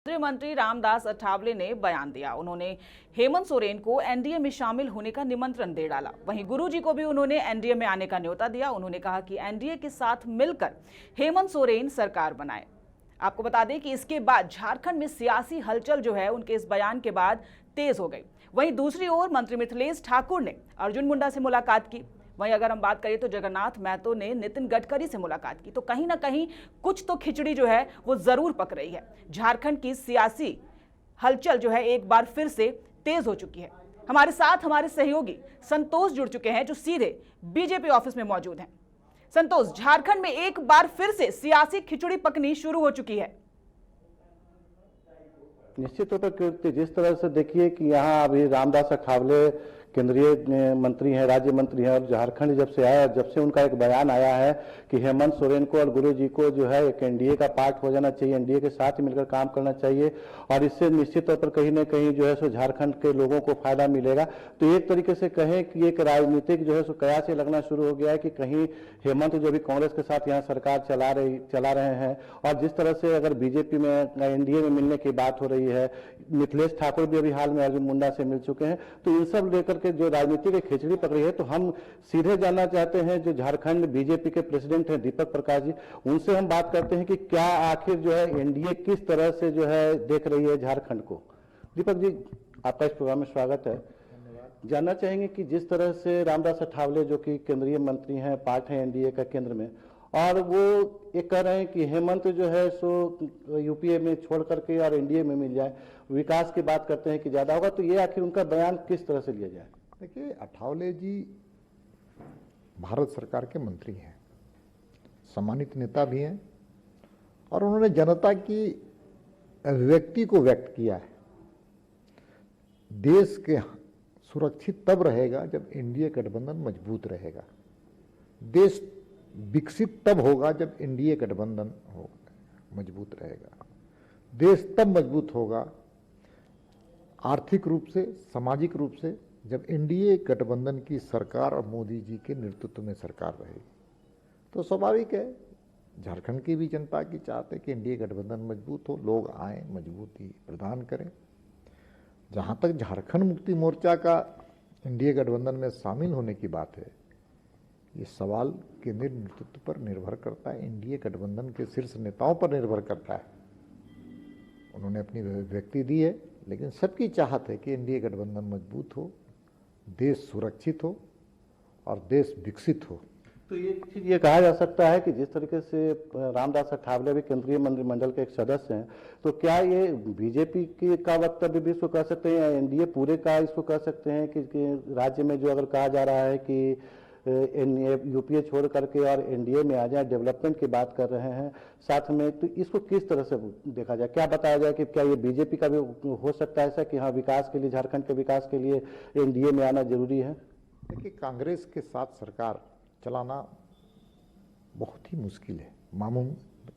केंद्रीय मंत्री रामदास अठावले ने बयान दिया। उन्होंने हेमंत सोरेन को एनडीए में शामिल होने का निमंत्रण दे डाला। वहीं गुरुजी को भी उन्होंने एनडीए में आने का न्योता दिया। उन्होंने कहा कि एनडीए के साथ मिलकर हेमंत सोरेन सरकार बनाए। आपको बता दें कि इसके बाद झारखंड में सियासी हलचल जो है उनके इस बयान के बाद तेज हो गई। वहीं दूसरी ओर मंत्री मिथिलेश ठाकुर ने अर्जुन मुंडा से मुलाकात की। वहीं अगर हम बात करें तो जगन्नाथ महतो ने नितिन गडकरी से मुलाकात की। तो कहीं ना कहीं कुछ तो खिचड़ी जो है वो जरूर पक रही है। झारखंड की सियासी हलचल जो है एक बार फिर से तेज हो चुकी है। हमारे साथ हमारे सहयोगी संतोष जुड़ चुके हैं जो सीधे बीजेपी ऑफिस में मौजूद हैं। संतोष, झारखंड में एक बार फिर से सियासी खिचड़ी पकनी शुरू हो चुकी है। निश्चित तौर पर जिस तरह से देखिए कि यहाँ अभी रामदास अठावले केंद्रीय मंत्री हैं, राज्य मंत्री हैं, और झारखंड जब से आया, जब से उनका एक बयान आया है कि हेमंत सोरेन को और गुरुजी को जो है एक एनडीए का पार्ट हो जाना चाहिए, एनडीए के साथ ही मिलकर काम करना चाहिए और इससे निश्चित तौर पर कहीं ना कहीं जो है सो झारखंड के लोगों को फायदा मिलेगा। तो एक तरीके से कहें कि एक राजनीतिक जो है सो कयास से लगना शुरू हो गया है कि कहीं हेमंत जो भी कांग्रेस के साथ यहाँ सरकार चला रहे हैं और जिस तरह से अगर बीजेपी में एनडीए में मिलने की बात हो रही है, मिथिलेश ठाकुर भी अभी हाल में अर्जुन मुंडा से मिल चुके हैं, तो इन सब लेकर के जो राजनीति की खिचड़ी पकड़ी है, तो हम सीधे जानना चाहते हैं जो झारखंड बीजेपी के प्रेसिडेंट हैं दीपक प्रकाश जी, उनसे हम बात करते हैं कि क्या आखिर जो है एनडीए किस तरह से जो है देख रही है झारखंड को। दीपक जी, आपका इस प्रोग्राम में स्वागत है। जानना चाहेंगे कि जिस तरह से रामदास अठावले जो कि केंद्रीय मंत्री हैं, पार्ट है एनडीए का केंद्र में, और वो ये कह रहे हैं कि हेमंत जो है सो यूपीए में छोड़ करके और एनडीए में मिल जाए, विकास की बात करते हैं कि ज्यादा होगा, तो ये आखिर उनका बयान किस तरह से लिया जाए। देखिए, अठावले जी भारत सरकार के मंत्री हैं, सम्मानित नेता भी हैं और उन्होंने जनता की अभिव्यक्ति को व्यक्त किया है। देश के सुरक्षित तब रहेगा जब एनडीए गठबंधन मजबूत रहेगा। देश विकसित तब होगा जब एनडीए गठबंधन मजबूत रहेगा। देश तब मजबूत होगा आर्थिक रूप से, सामाजिक रूप से, जब एनडीए गठबंधन की सरकार और मोदी जी के नेतृत्व में सरकार रहेगी। तो स्वाभाविक है, झारखंड की भी जनता की चाहते कि एनडीए गठबंधन मजबूत हो, लोग आए, मजबूती प्रदान करें। जहां तक झारखंड मुक्ति मोर्चा का एनडीए गठबंधन में शामिल होने की बात है, ये सवाल केंद्रीय नेतृत्व पर निर्भर करता है, एनडीए गठबंधन के शीर्ष नेताओं पर निर्भर करता है। उन्होंने अपनी व्यक्ति दी है, लेकिन सबकी चाहत है कि एनडीए गठबंधन मजबूत हो, देश सुरक्षित हो और देश विकसित हो। तो ये कहा जा सकता है कि जिस तरीके से रामदास अठावले भी केंद्रीय मंत्रिमंडल के एक सदस्य हैं, तो क्या ये बीजेपी की का वक्तव्य भी इसको कह सकते हैं या एनडीए पूरे का इसको कह सकते हैं कि राज्य में जो अगर कहा जा रहा है कि यूपीए छोड़ करके और एनडीए में आ जाए, डेवलपमेंट की बात कर रहे हैं साथ में, तो इसको किस तरह से देखा जाए, क्या बताया जाए कि क्या ये बीजेपी का भी हो सकता है ऐसा कि हाँ विकास के लिए, झारखंड के विकास के लिए एनडीए में आना जरूरी है। देखिए, कांग्रेस के साथ सरकार चलाना बहुत ही मुश्किल है,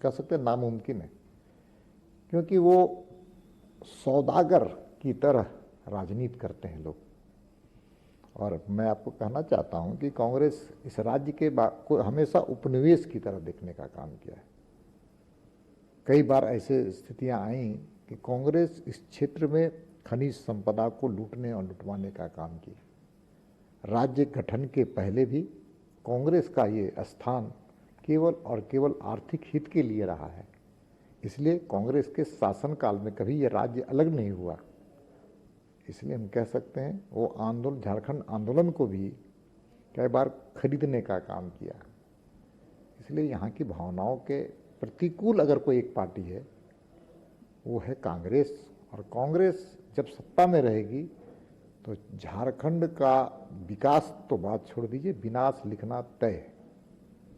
कह सकते हैं नामुमकिन है, क्योंकि वो सौदागर की तरह राजनीति करते हैं लोग। और मैं आपको कहना चाहता हूं कि कांग्रेस इस राज्य के को हमेशा उपनिवेश की तरह देखने का काम किया है। कई बार ऐसे स्थितियां आई कि कांग्रेस इस क्षेत्र में खनिज संपदा को लूटने और लुटवाने का काम किया। राज्य गठन के पहले भी कांग्रेस का ये स्थान केवल और केवल आर्थिक हित के लिए रहा है, इसलिए कांग्रेस के शासनकाल में कभी ये राज्य अलग नहीं हुआ। इसलिए हम कह सकते हैं वो आंदोलन, झारखंड आंदोलन को भी कई बार खरीदने का काम किया। इसलिए यहाँ की भावनाओं के प्रतिकूल अगर कोई एक पार्टी है वो है कांग्रेस, और कांग्रेस जब सत्ता में रहेगी तो झारखंड का विकास तो बात छोड़ दीजिए, विनाश लिखना तय है।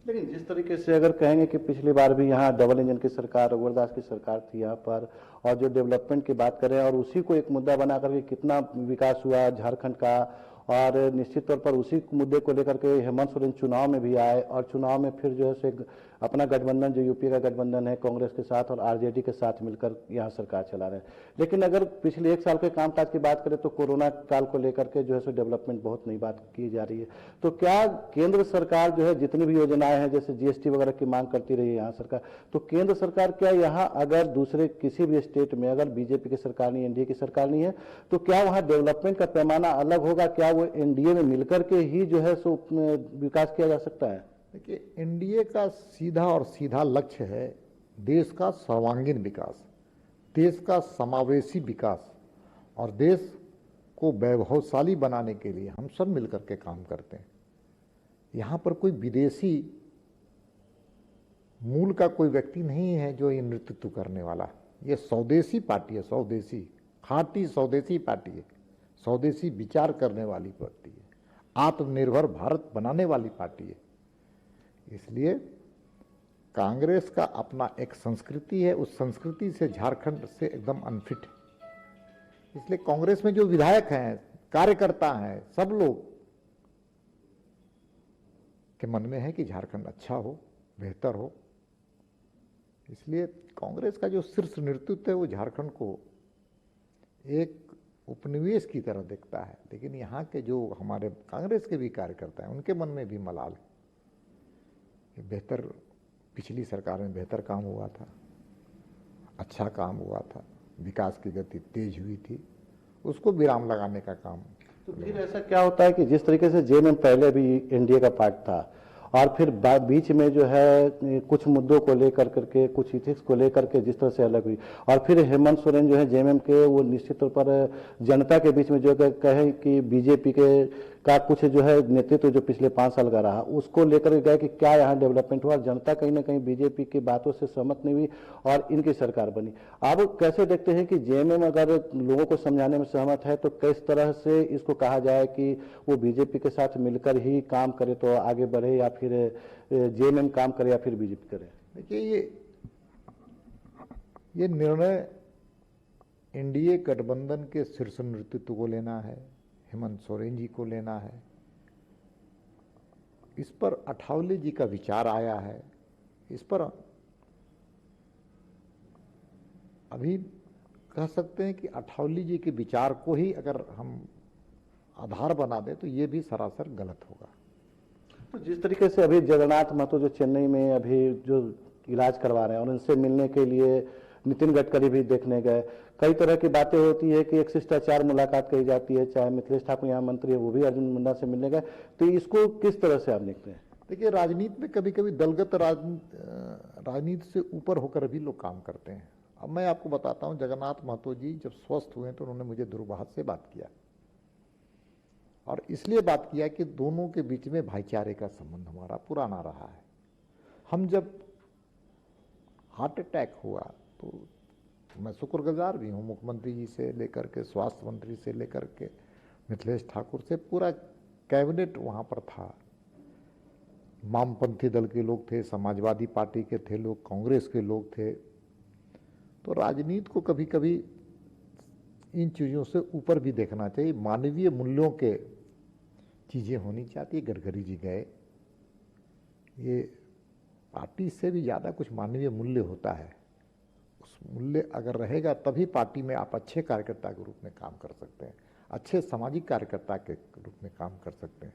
लेकिन जिस तरीके से अगर कहेंगे कि पिछली बार भी यहाँ डबल इंजन की सरकार, रघुवर दास की सरकार थी यहाँ पर, और जो डेवलपमेंट की बात करें और उसी को एक मुद्दा बना करके कितना विकास हुआ झारखंड का, और निश्चित तौर पर उसी मुद्दे को लेकर के हेमंत सोरेन चुनाव में भी आए और चुनाव में फिर जो है अपना गठबंधन जो यूपी का गठबंधन है कांग्रेस के साथ और आरजेडी के साथ मिलकर यहाँ सरकार चला रहे हैं। लेकिन अगर पिछले 1 साल के कामकाज की बात करें तो कोरोना काल को लेकर के जो है सो डेवलपमेंट बहुत नई बात की जा रही है। तो क्या केंद्र सरकार जो है जितनी भी योजनाएं हैं जैसे जीएसटी वगैरह की मांग करती रही है यहाँ सरकार, तो केंद्र सरकार क्या यहाँ अगर दूसरे किसी भी स्टेट में अगर बीजेपी की सरकार नहीं, एनडीए की सरकार नहीं है, तो क्या वहाँ डेवलपमेंट का पैमाना अलग होगा? क्या वो एनडीए में मिलकर के ही जो है सो विकास किया जा सकता है? देखिए, एनडीए का सीधा लक्ष्य है देश का सर्वांगीण विकास, देश का समावेशी विकास और देश को वैभवशाली बनाने के लिए हम सब मिलकर के काम करते हैं। यहाँ पर कोई विदेशी मूल का कोई व्यक्ति नहीं है जो ये नेतृत्व करने वाला। ये स्वदेशी पार्टी है, स्वदेशी, खाँटी स्वदेशी पार्टी है, स्वदेशी विचार करने वाली पार्टी है, आत्मनिर्भर भारत बनाने वाली पार्टी है। इसलिए कांग्रेस का अपना एक संस्कृति है, उस संस्कृति से झारखंड से एकदम अनफिट है। इसलिए कांग्रेस में जो विधायक हैं, कार्यकर्ता हैं, सब लोग के मन में है कि झारखंड अच्छा हो, बेहतर हो। इसलिए कांग्रेस का जो शीर्ष नेतृत्व है वो झारखंड को एक उपनिवेश की तरह देखता है। लेकिन यहाँ के जो हमारे कांग्रेस के भी कार्यकर्ता हैं उनके मन में भी मलाल है कि बेहतर, पिछली सरकार में बेहतर काम हुआ था, अच्छा काम हुआ था, विकास की गति तेज हुई थी, उसको विराम लगाने का काम। तो फिर ऐसा क्या होता है कि जिस तरीके से जेएमएम पहले भी एनडीए का पार्ट था और फिर बीच में जो है कुछ मुद्दों को लेकर करके, कुछ इथिक्स को लेकर के जिस तरह से अलग हुई और फिर हेमंत सोरेन जो है जेएमएम के, वो निश्चित तौर पर जनता के बीच में जो कहे कि बीजेपी के का कुछ जो है नेतृत्व जो पिछले 5 साल का रहा उसको लेकर के गए कि क्या यहाँ डेवलपमेंट हुआ। जनता कहीं ना कहीं बीजेपी की बातों से सहमत नहीं हुई और इनकी सरकार बनी। आप कैसे देखते हैं कि जेएमएम अगर लोगों को समझाने में सहमत है तो किस तरह से इसको कहा जाए कि वो बीजेपी के साथ मिलकर ही काम करे तो आगे बढ़े, या फिर जेएमएम काम करे या फिर बीजेपी करे? देखिए, ये निर्णय एनडीए गठबंधन के शीर्ष नेतृत्व को लेना है, हेमंत सोरेन जी को लेना है। इस पर अठावले जी का विचार आया है। इस पर अभी कह सकते हैं कि अठावले जी के विचार को ही अगर हम आधार बना दें तो ये भी सरासर गलत होगा। तो जिस तरीके से अभी जगन्नाथ महतो जो चेन्नई में अभी जो इलाज करवा रहे हैं और उनसे मिलने के लिए नितिन गडकरी भी देखने गए, कई तरह की बातें होती है कि एक शिष्टाचार मुलाकात कही जाती है, चाहे मिथिलेश ठाकुर यहाँ मंत्री है वो भी अर्जुन मुंडा से मिलने गए, तो इसको किस तरह से आप देखते हैं? देखिए, राजनीति में कभी कभी दलगत राजनीति से ऊपर होकर भी लोग काम करते हैं। अब मैं आपको बताता हूँ, जगन्नाथ महतो जी जब स्वस्थ हुए तो उन्होंने मुझे दूरभाष से बात किया और इसलिए बात किया कि दोनों के बीच में भाईचारे का संबंध हमारा पुराना रहा है। हम जब हार्ट अटैक हुआ तो मैं शुक्रगुजार भी हूँ मुख्यमंत्री जी से लेकर के, स्वास्थ्य मंत्री से लेकर के, मिथिलेश ठाकुर से, पूरा कैबिनेट वहाँ पर था। वामपंथी दल के लोग थे, समाजवादी पार्टी के थे लोग, कांग्रेस के लोग थे। तो राजनीति को कभी कभी इन चीज़ों से ऊपर भी देखना चाहिए, मानवीय मूल्यों के चीज़ें होनी चाहिए। गडकरी जी गए, ये पार्टी से भी ज़्यादा कुछ मानवीय मूल्य होता है। उस मूल्य अगर रहेगा तभी पार्टी में आप अच्छे कार्यकर्ता के रूप में काम कर सकते हैं, अच्छे सामाजिक कार्यकर्ता के रूप में काम कर सकते हैं।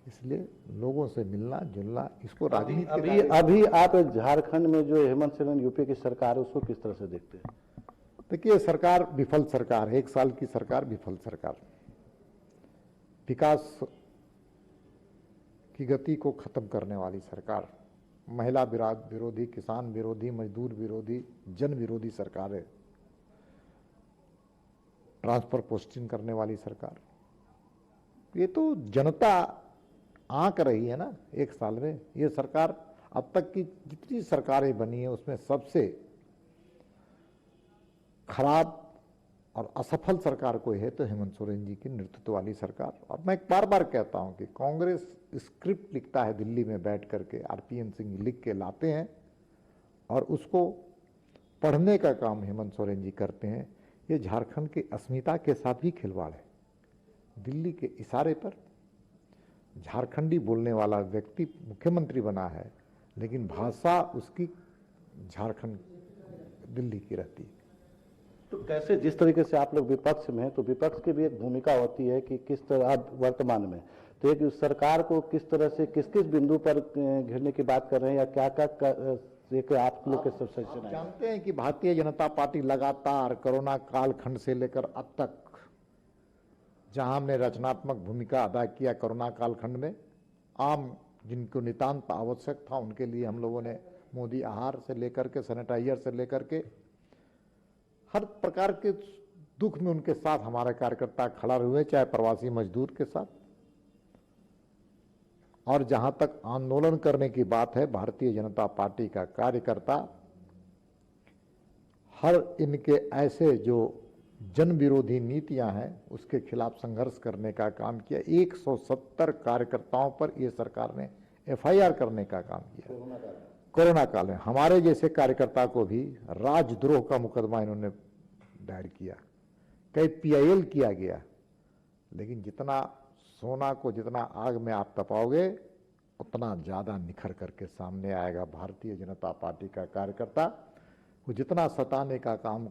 इसलिए लोगों से मिलना जुलना, इसको राजनीति अभी आप झारखंड में जो हेमंत सोरेन यूपी की सरकार है उसको किस तरह से देखते हैं? देखिए, सरकार विफल सरकार है, 1 साल की सरकार विफल सरकार, विकास की गति को खत्म करने वाली सरकार, महिला विरोधी, किसान विरोधी, मजदूर विरोधी, जन विरोधी सरकार है, ट्रांसफर पोस्टिंग करने वाली सरकार। ये तो जनता आंक रही है ना 1 साल में। ये सरकार अब तक की जितनी सरकारें बनी है उसमें सबसे खराब और असफल सरकार कोई है तो हेमंत सोरेन जी की नेतृत्व वाली सरकार। और मैं बार बार कहता हूं कि कांग्रेस स्क्रिप्ट लिखता है दिल्ली में बैठ करके, आरपीएन सिंह लिख के लाते हैं और उसको पढ़ने का काम हेमंत सोरेन जी करते हैं। ये झारखंड की अस्मिता के साथ भी खिलवाड़ है। दिल्ली के इशारे पर झारखंडी बोलने वाला व्यक्ति मुख्यमंत्री बना है, लेकिन भाषा उसकी झारखंड दिल्ली की रहती है। तो कैसे, जिस तरीके से आप लोग विपक्ष में हैं, तो विपक्ष की भी एक भूमिका होती है कि किस तरह आप वर्तमान में तो एक सरकार को किस तरह से किस किस बिंदु पर घेरने की बात कर रहे हैं, या क्या क्या आप लोग के सब सजेशन है? जानते हैं कि भारतीय जनता पार्टी लगातार कोरोना कालखंड से लेकर अब तक जहां हमने रचनात्मक भूमिका अदा किया कोरोना कालखंड में, आम जिनको नितांत आवश्यक था उनके लिए हम लोगों ने मोदी आहार से लेकर के सैनिटाइजर से लेकर के हर प्रकार के दुख में उनके साथ हमारे कार्यकर्ता खड़ा हुए, चाहे प्रवासी मजदूर के साथ। और जहां तक आंदोलन करने की बात है, भारतीय जनता पार्टी का कार्यकर्ता हर इनके ऐसे जो जन विरोधी नीतियां हैं उसके खिलाफ संघर्ष करने का काम किया। 170 कार्यकर्ताओं पर यह सरकार ने FIR करने का काम किया कोरोना काल में। हमारे जैसे कार्यकर्ता को भी राजद्रोह का मुकदमा इन्होंने दायर किया, कई PIL किया गया। लेकिन जितना सोना को जितना आग में आप तपाओगे उतना ज्यादा निखर करके सामने आएगा भारतीय जनता पार्टी का कार्यकर्ता। वो जितना सताने का काम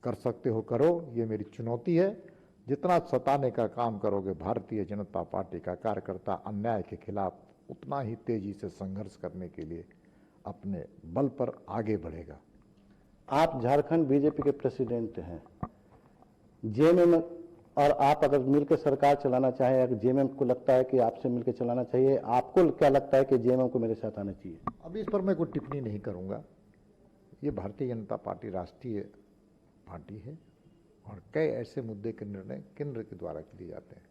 कर सकते हो करो, ये मेरी चुनौती है। जितना सताने का काम करोगे भारतीय जनता पार्टी का कार्यकर्ता अन्याय के खिलाफ उतना ही तेजी से संघर्ष करने के लिए अपने बल पर आगे बढ़ेगा। आप झारखंड बीजेपी के प्रेसिडेंट हैं, जेएमएम और आप अगर मिलकर सरकार चलाना चाहें, अगर जेएमएम को लगता है कि आपसे मिलकर चलाना चाहिए, आपको क्या लगता है कि जेएमएम को मेरे साथ आना चाहिए? अभी इस पर मैं कोई टिप्पणी नहीं करूंगा। ये भारतीय जनता पार्टी राष्ट्रीय पार्टी है और कई ऐसे मुद्दे के निर्णय केंद्र के द्वारा लिए जाते हैं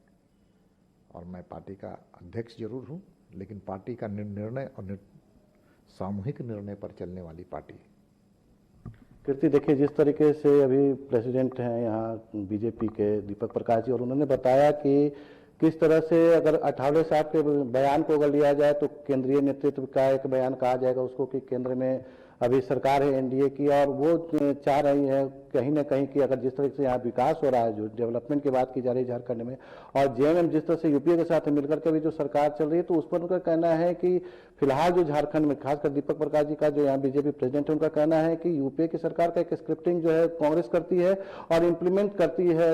और मैं पार्टी का अध्यक्ष जरूर हूं, लेकिन पार्टी का निर्णय और सामूहिक निर्णय पर चलने वाली पार्टी है। कीर्ति, देखिए जिस तरीके से अभी प्रेसिडेंट हैं यहाँ बीजेपी के दीपक प्रकाश जी, और उन्होंने बताया कि किस तरह से अगर अठावले साहब के बयान को अगर लिया जाए तो केंद्रीय नेतृत्व का एक बयान कहा जाएगा उसको कि केंद्र में अभी सरकार है एनडीए की, और वो चाह रही है कहीं ना कहीं कि अगर जिस तरह से यहाँ विकास हो रहा है, जो डेवलपमेंट की बात की जा रही है झारखंड में, और जेएमएम जिस तरह से यूपीए के साथ मिलकर के भी जो सरकार चल रही है, तो उस पर उनका कहना है कि फिलहाल जो झारखंड में खासकर दीपक प्रकाश जी का जो यहाँ बीजेपी प्रेसिडेंट है, उनका कहना है कि यूपीए की सरकार का एक स्क्रिप्टिंग जो है कांग्रेस करती है और इम्प्लीमेंट करती है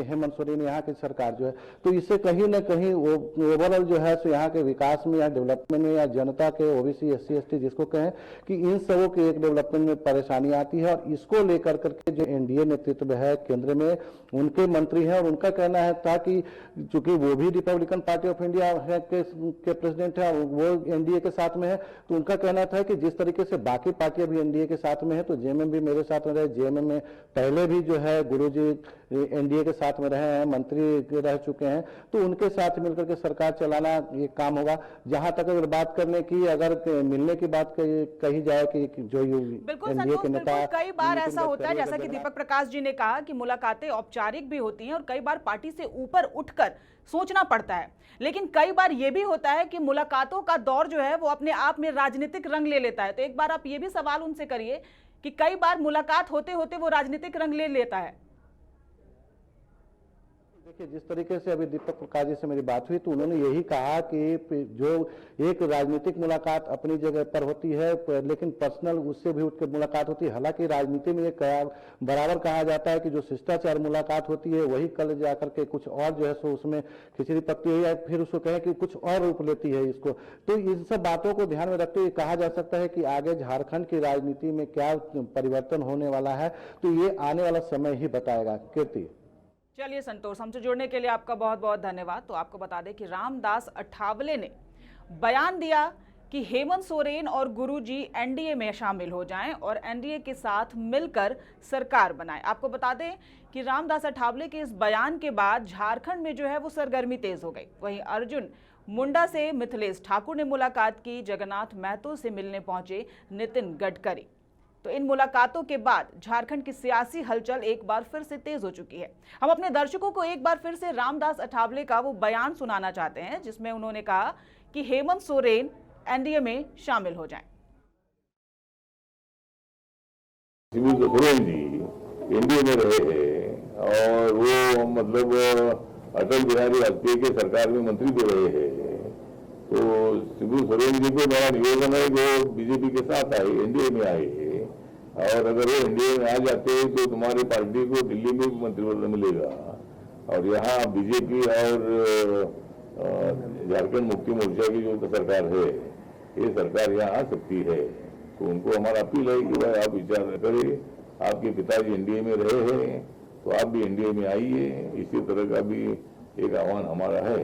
हेमंत सोरेन यहाँ की सरकार जो है। तो इससे कहीं ना कहीं ओवरऑल जो है सो यहाँ के विकास में या डेवलपमेंट में या जनता के ओबीसी SC ST जिसको कहें कि इन सबों के एक डेवलपमेंट में परेशानी आती है, और इसको लेकर करके जो एनडीए नेतृत्व है केंद्र में उनके मंत्री हैं, और उनका कहना है था कि चूंकि वो भी रिपब्लिकन पार्टी ऑफ इंडिया के प्रेसिडेंट है और वो एनडीए के साथ में है, तो उनका कहना था कि जिस तरीके से बाकी पार्टियां भी एनडीए के साथ में है तो जेएमएम भी मेरे साथ में रहे। जेएमएम में पहले भी जो है गुरुजी एनडीए के साथ में रहे हैं, मंत्री रह चुके हैं, तो उनके साथ मिलकर के सरकार चलाना ये काम होगा। जहां तक अगर बात करने की, अगर मिलने की बात कही जाए कि जो एनडीए के नेता, कई बार ऐसा होता है जैसा कि दीपक प्रकाश जी ने कहा कि मुलाकातें औपचारिक भी होती हैं और कई बार पार्टी से ऊपर उठकर सोचना पड़ता है, लेकिन कई बार यह भी होता है कि मुलाकातों का दौर जो है वो अपने आप में राजनीतिक रंग ले लेता है। तो एक बार आप ये भी सवाल उनसे करिए कि कई बार मुलाकात होते होते वो राजनीतिक रंग ले लेता है। देखिए जिस तरीके से अभी दीपक प्रकाश जी से मेरी बात हुई तो उन्होंने यही कहा कि जो एक राजनीतिक मुलाकात अपनी जगह पर होती है, लेकिन पर्सनल उससे भी उठकर मुलाकात होती है। हालांकि राजनीति में एक बराबर कहा जाता है कि जो शिष्टाचार मुलाकात होती है वही कल जाकर के कुछ और जो है सो उसमें खिचड़ी पकती है या फिर उसको कहें कि कुछ और रूप लेती है इसको। तो इन सब बातों को ध्यान में रखते हुए कहा जा सकता है कि आगे झारखंड की राजनीति में क्या परिवर्तन होने वाला है, तो ये आने वाला समय ही बताएगा। कीर्ति, चलिए संतोष, हमसे जुड़ने के लिए आपका बहुत बहुत धन्यवाद। तो आपको बता दें कि रामदास अठावले ने बयान दिया कि हेमंत सोरेन और गुरुजी एनडीए में शामिल हो जाएं और एनडीए के साथ मिलकर सरकार बनाएं। आपको बता दें कि रामदास अठावले के इस बयान के बाद झारखंड में जो है वो सरगर्मी तेज हो गई। वहीं अर्जुन मुंडा से मिथिलेश ठाकुर ने मुलाकात की, जगन्नाथ महतो से मिलने पहुंचे नितिन गडकरी। तो इन मुलाकातों के बाद झारखंड की सियासी हलचल एक बार फिर से तेज हो चुकी है। हम अपने दर्शकों को एक बार फिर से रामदास अठावले का वो बयान सुनाना चाहते हैं जिसमें उन्होंने कहा कि हेमंत सोरेन एनडीए में शामिल हो जाएं। सोरेन जी एनडीए में रहे हैं और वो मतलब अटल बिहारी वाजपेयी के सरकार में मंत्री भी रहे हैं, तो शिबू सोरेन जी को बड़ा निवेदन है जो बीजेपी के साथ आए, एनडीए में आए, और अगर वो एनडीए में आ जाते तो तुम्हारी पार्टी को दिल्ली में भी मंत्रिमंडल मिलेगा, और यहाँ बीजेपी और झारखंड मुक्ति मोर्चा की जो सरकार है, ये सरकार यहाँ आ सकती है। तो उनको हमारा अपील है कि भाई आप विचार न करें, आपके पिताजी एनडीए में रहे हैं तो आप भी एनडीए में आइए। इसी तरह का भी एक आह्वान हमारा है।